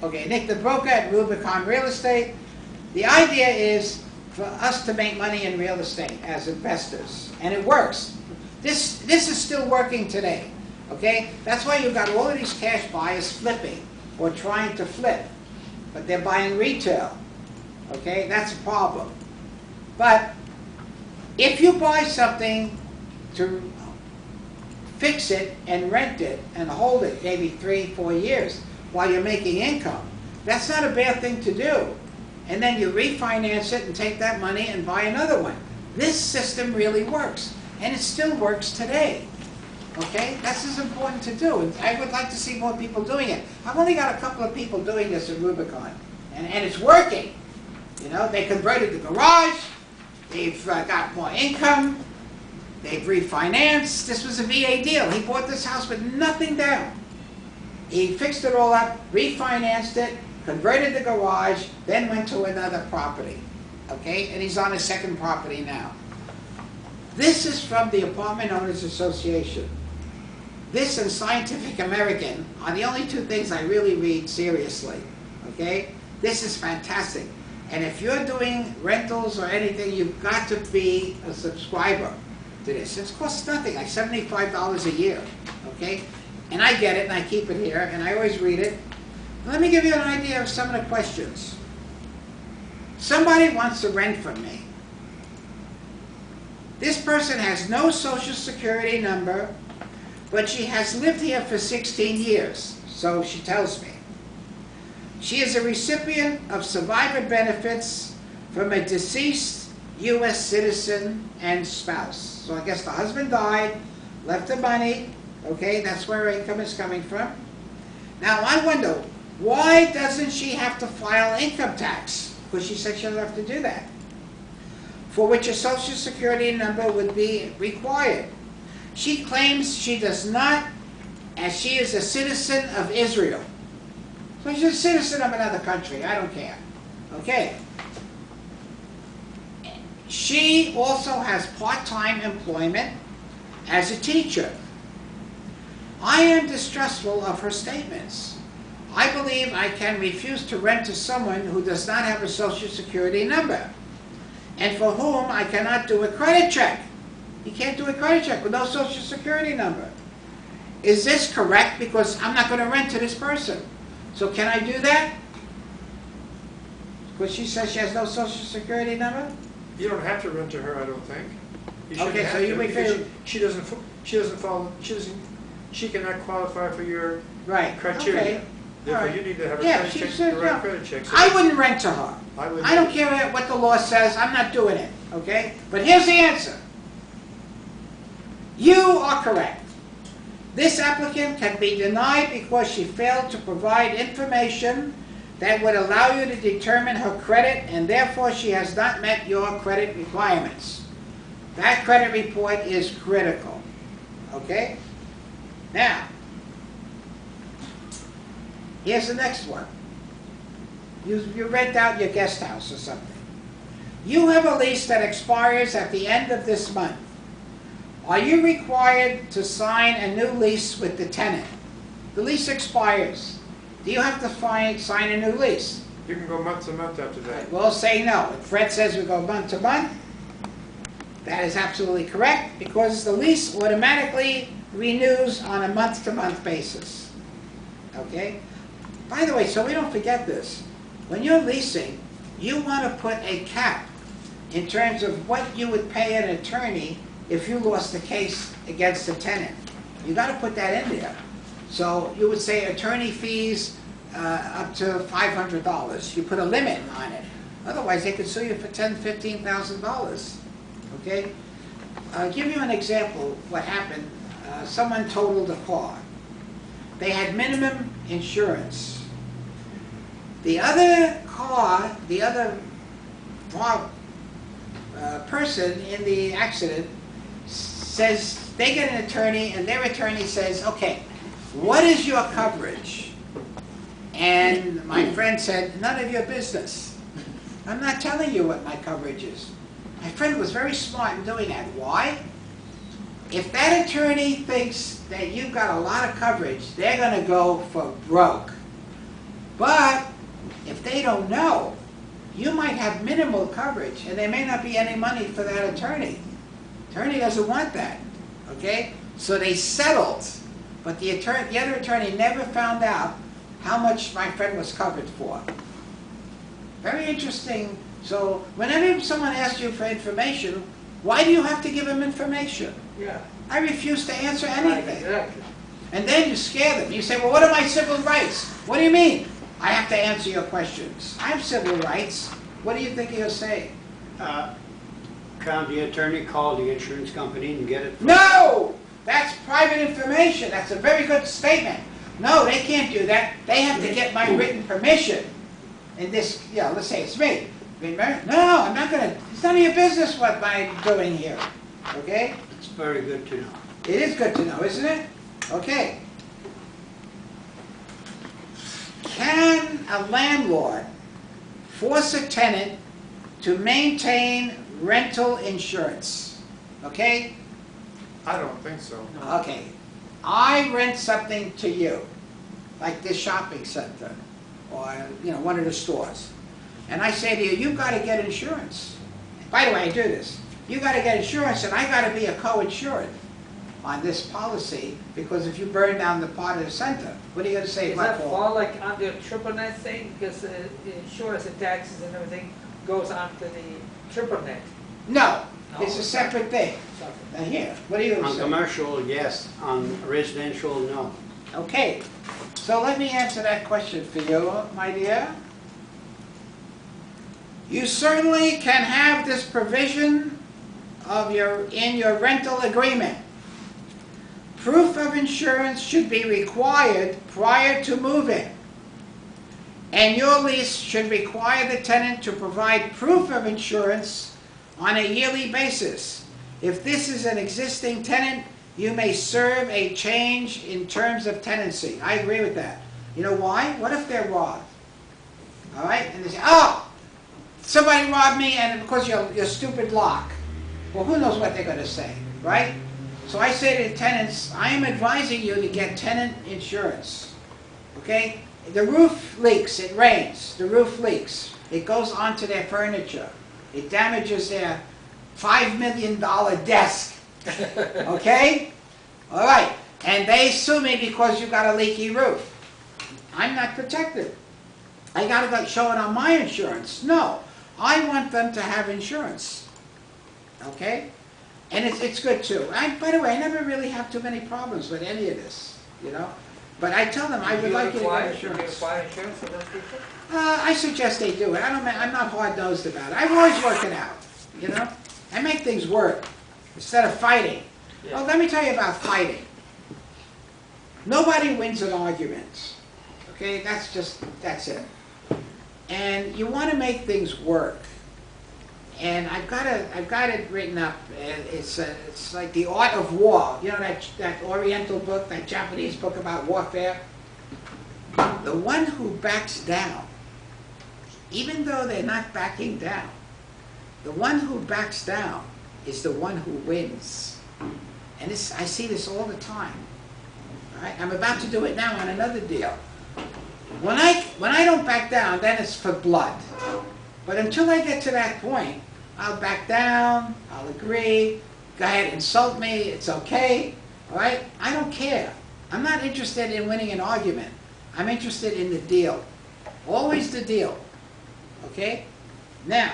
Okay, Nick the broker at Rubicon Real Estate. The idea is for us to make money in real estate as investors, and it works. This is still working today, okay? That's why you've got all of these cash buyers flipping or trying to flip, but they're buying retail, okay? That's a problem. But if you buy something to fix it and rent it and hold it maybe 3-4 years while you're making income, that's not a bad thing to do. And then you refinance it and take that money and buy another one. This system really works, and it still works today. Okay, this is important to do, and I would like to see more people doing it. I've only got a couple of people doing this at Rubicon, and it's working. You know, they converted the garage, they've got more income, they've refinanced. This was a VA deal. He bought this house with nothing down. He fixed it all up, refinanced it, converted the garage, then went to another property. Okay, and he's on his second property now. This is from the Apartment Owners Association. This and Scientific American are the only two things I really read seriously. Okay, this is fantastic. And if you're doing rentals or anything, you've got to be a subscriber to this. It costs nothing, like $75 a year. Okay, and I get it, and I keep it here, and I always read it. Let me give you an idea of some of the questions. Somebody wants to rent from me. This person has no social security number, but she has lived here for 16 years, so she tells me. She is a recipient of survivor benefits from a deceased U.S. citizen and spouse. So I guess the husband died, left the money, okay, that's where her income is coming from. Now I wonder, why doesn't she have to file income tax? Because she said she'll have to do that, for which a social security number would be required. She claims she does not, as she is a citizen of Israel. So she's a citizen of another country, I don't care. Okay. She also has part-time employment as a teacher. I am distrustful of her statements. I believe I can refuse to rent to someone who does not have a social security number, and for whom I cannot do a credit check. You can't do a credit check with no social security number. Is this correct? Because I'm not going to rent to this person. So can I do that? Because she says she has no social security number? You don't have to rent to her, I don't think. You shouldn't Okay, have so you to, may because feel... she cannot qualify for your Right, criteria. okay. Therefore, Right. you need to have a Yeah, credit she check, said, the right yeah. credit check. So I wouldn't rent to her. I don't care what the law says, I'm not doing it, okay? But here's the answer. You are correct. This applicant can be denied because she failed to provide information that would allow you to determine her credit, and therefore she has not met your credit requirements. That credit report is critical, okay? Now, here's the next one. You rent out your guest house or something. You have a lease that expires at the end of this month. Are you required to sign a new lease with the tenant? The lease expires. Do you have to sign a new lease? You can go month to month after that. We'll say no. If Fred says we go month to month, that is absolutely correct, because the lease automatically renews on a month-to-month basis. Okay? By the way, so we don't forget this, when you're leasing, you want to put a cap in terms of what you would pay an attorney if you lost the case against the tenant. You got to put that in there. So you would say attorney fees up to $500. You put a limit on it. Otherwise, they could sue you for $10,000, $15,000. Okay? I'll give you an example of what happened. Someone totaled a car. They had minimum insurance. The other car, the other person in the accident says, they get an attorney, and their attorney says, okay, what is your coverage? And my friend said, none of your business. I'm not telling you what my coverage is. My friend was very smart in doing that. Why? If that attorney thinks that you've got a lot of coverage, they're going to go for broke. But don't know. You might have minimal coverage, and there may not be any money for that attorney. Attorney doesn't want that, okay? So they settled, but the other attorney never found out how much my friend was covered for. Very interesting. So whenever someone asks you for information, why do you have to give them information? Yeah. I refuse to answer anything. Exactly. And then you scare them. You say, well, what are my civil rights? What do you mean? I have to answer your questions. I have civil rights. What do you think you're saying? Can't the attorney call the insurance company and get it? No! That's private information. That's a very good statement. No, they can't do that. They have to get my written permission. And this, yeah, let's say it's me. No, I'm not going to. It's none of your business what I'm doing here. Okay? It's very good to know. It is good to know, isn't it? Okay. Can a landlord force a tenant to maintain rental insurance? Okay? I don't think so. Okay. I rent something to you, like this shopping center, or one of the stores. And I say to you, you've got to get insurance. By the way, I do this. You got to get insurance, and I got to be a co-insured on this policy, because if you burn down the part of the center, what are you going to say Does about that fall like under triple net thing? Because the insurance and taxes and everything goes onto the triple net. No, No, it's a it's separate thing. Now here, what are you going to On say? commercial, yes. On residential, no. Okay, so let me answer that question for you, my dear. You certainly can have this provision in your rental agreement. Proof of insurance should be required prior to move-in. And your lease should require the tenant to provide proof of insurance on a yearly basis. If this is an existing tenant, you may serve a change in terms of tenancy. I agree with that. You know why? What if they're robbed? All right? And they say, oh, somebody robbed me and because your stupid lock. Well, who knows what they're going to say, right? So I say to the tenants, I am advising you to get tenant insurance. Okay? The roof leaks, it rains, the roof leaks. It goes onto their furniture. It damages their $5 million desk. Okay? All right. And they sue me because you got a leaky roof. I'm not protected. I got to go show it on my insurance. No. I want them to have insurance. Okay? And it's good too. By the way, I never really have too many problems with any of this, But I tell them I would like you to get Do you insurance. require insurance for those people? I suggest they do it. I'm not hard-nosed about it. I always work it out, I make things work instead of fighting. Yeah. Well, let me tell you about fighting. Nobody wins an argument. Okay, that's it. And you want to make things work. And I've got it written up. It's like The Art of War. You know that Oriental book, that Japanese book about warfare? The one who backs down, even though they're not backing down, the one who backs down is the one who wins. And I see this all the time. All right? I'm about to do it now on another deal. When I don't back down, then it's for blood. But until I get to that point, I'll back down, I'll agree, go ahead, insult me, it's okay, all right? I don't care. I'm not interested in winning an argument. I'm interested in the deal. Always the deal, okay? Now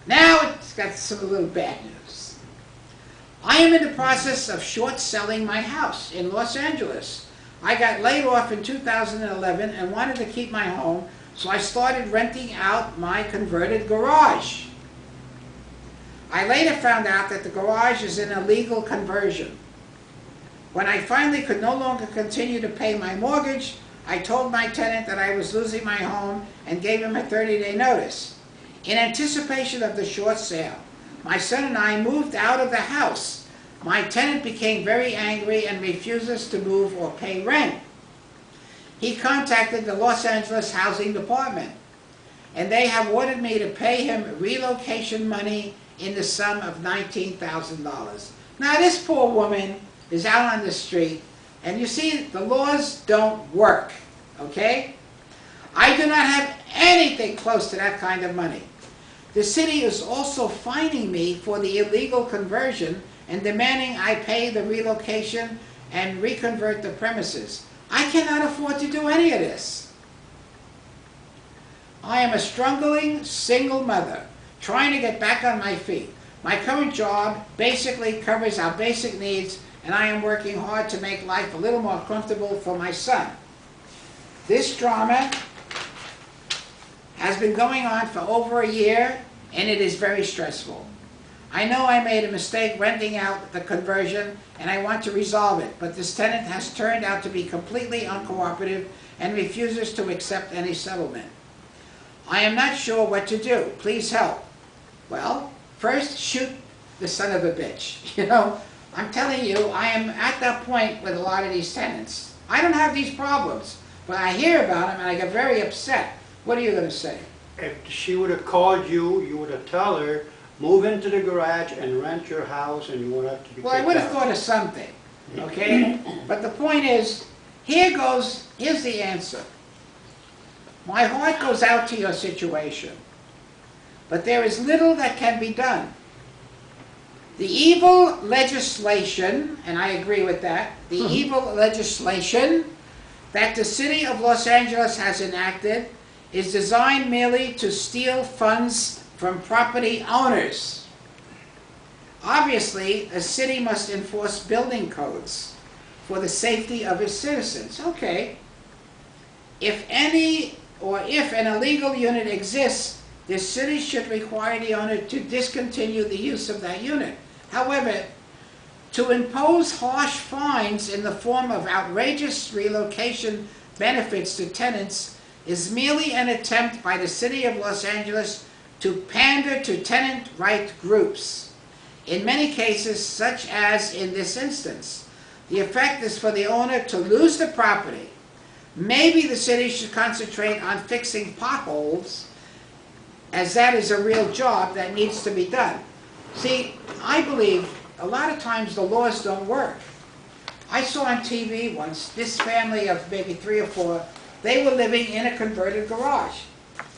it's got some little bad news. I am in the process of short selling my house in Los Angeles. I got laid off in 2011 and wanted to keep my home, so I started renting out my converted garage. I later found out that the garage is an illegal conversion. When I finally could no longer continue to pay my mortgage, I told my tenant that I was losing my home and gave him a 30-day notice. In anticipation of the short sale, my son and I moved out of the house. My tenant became very angry and refuses to move or pay rent. He contacted the Los Angeles Housing Department, and they have ordered me to pay him relocation money in the sum of $19,000. Now this poor woman is out on the street, and you see, the laws don't work, okay? I do not have anything close to that kind of money. The city is also fining me for the illegal conversion and demanding I pay the relocation and reconvert the premises. I cannot afford to do any of this. I am a struggling single mother trying to get back on my feet. My current job basically covers our basic needs, and I am working hard to make life a little more comfortable for my son. This drama has been going on for over a year, and it is very stressful. I know I made a mistake renting out the conversion, and I want to resolve it, but this tenant has turned out to be completely uncooperative and refuses to accept any settlement. I am not sure what to do. Please help. Well, first, shoot the son of a bitch. You know, I'm telling you, I am at that point with a lot of these tenants. I don't have these problems, but I hear about them and I get very upset. What are you going to say? If she would have called you, you would have told her, move into the garage and rent your house and you won't have to be kicked out. Well, I would have thought of something, okay? But the point is, here's the answer. My heart goes out to your situation, but there is little that can be done. The evil legislation, and I agree with that, the evil legislation that the city of Los Angeles has enacted is designed merely to steal funds from property owners. Obviously, a city must enforce building codes for the safety of its citizens. Okay. If an illegal unit exists, the city should require the owner to discontinue the use of that unit. However, to impose harsh fines in the form of outrageous relocation benefits to tenants is merely an attempt by the city of Los Angeles to pander to tenant right groups. In many cases, such as in this instance, the effect is for the owner to lose the property. Maybe the city should concentrate on fixing potholes, as that is a real job that needs to be done. See, I believe a lot of times the laws don't work. I saw on TV once, this family of maybe 3 or 4, they were living in a converted garage.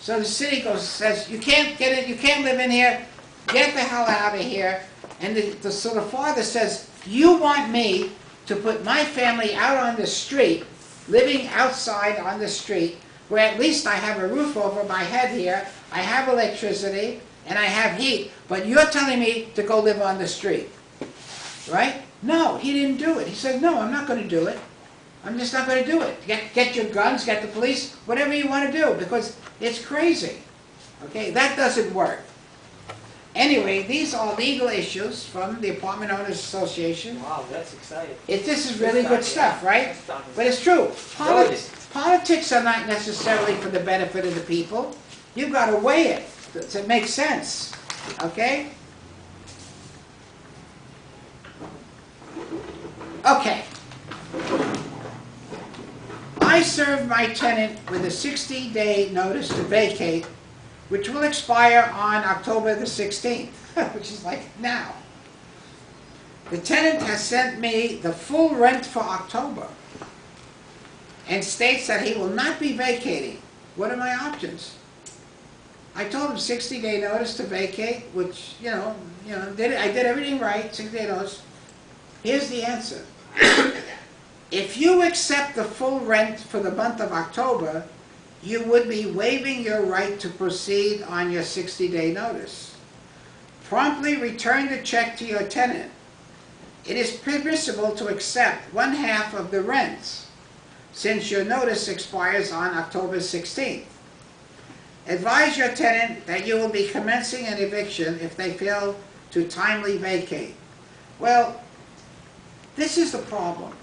So the city says, you can't get it, you can't live in here, get the hell out of here. And so the father says, you want me to put my family out on the street, living outside on the street, where at least I have a roof over my head here, I have electricity, and I have heat, but you're telling me to go live on the street, right? No, he didn't do it. He said, no, I'm not going to do it. I'm just not going to do it. Get your guns, get the police, whatever you want to do, because it's crazy. Okay, that doesn't work. Anyway, these are legal issues from the Apartment Owners Association. Wow, that's exciting. This is really good stuff, right? But it's true. Politics are not necessarily for the benefit of the people. You've got to weigh it to make sense. Okay? Okay. I served my tenant with a 60-day notice to vacate, which will expire on October the 16th, which is like now. The tenant has sent me the full rent for October and states that he will not be vacating. What are my options? I told him 60-day notice to vacate, which, I did everything right, 60-day notice. Here's the answer. If you accept the full rent for the month of October, you would be waiving your right to proceed on your 60-day notice. Promptly return the check to your tenant. It is permissible to accept 1/2 of the rent, since your notice expires on October 16th. Advise your tenant that you will be commencing an eviction if they fail to timely vacate. Well, this is the problem.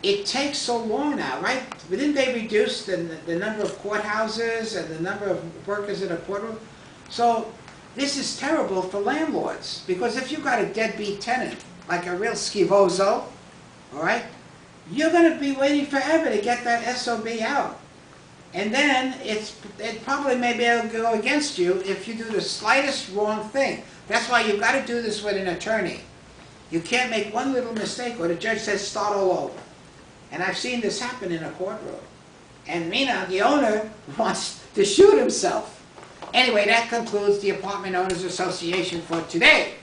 It takes so long now, right? Didn't they reduce the number of courthouses and the number of workers in a courtroom? So this is terrible for landlords, because if you've got a deadbeat tenant, like a real schivoso, all right, you're going to be waiting forever to get that SOB out. And then it probably may be able to go against you if you do the slightest wrong thing. That's why you've got to do this with an attorney. You can't make one little mistake or the judge says start all over. And I've seen this happen in a courtroom. And Mina, the owner, wants to shoot himself. Anyway, that concludes the Apartment Owners Association for today.